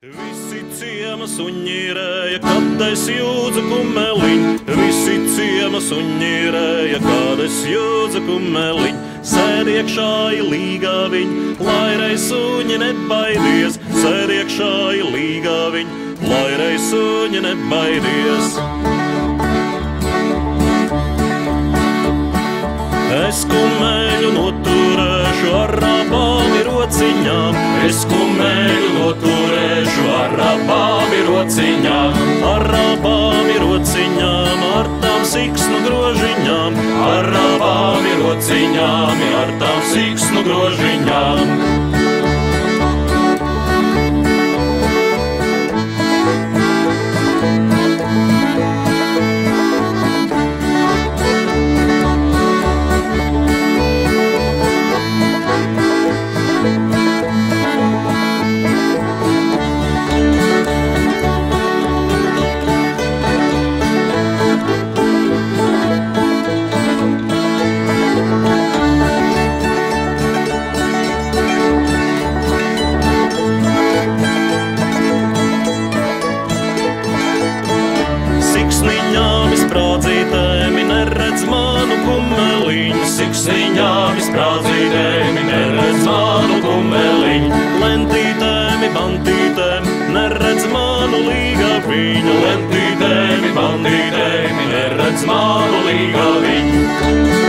Visi ciema suņīrēja, kad es jūdzu kumeliņ. Visi ciema suņīrēja, kad es jūdzu kumeliņ. Sēd iekšā līgā viņ, lai reiz suņi nebaidies. Sēd iekšā līgā viņ, lai reiz suņi nebaidies. Es kumeļu noturēšu ar abām rociņām. Es kumeļu noturēšu ar abām rociņām. Ar abām rociņām, ar tām siksnu grožiņām. Ar abām rociņām, ar tām siksnu grožiņām. Siksniņām izprādzītēm, neredz manu kumeliņ. Lentītēm, bantītēm, neredz manu līgā viņu. Lentītēm, bantītēm, neredz manu līgā viņu.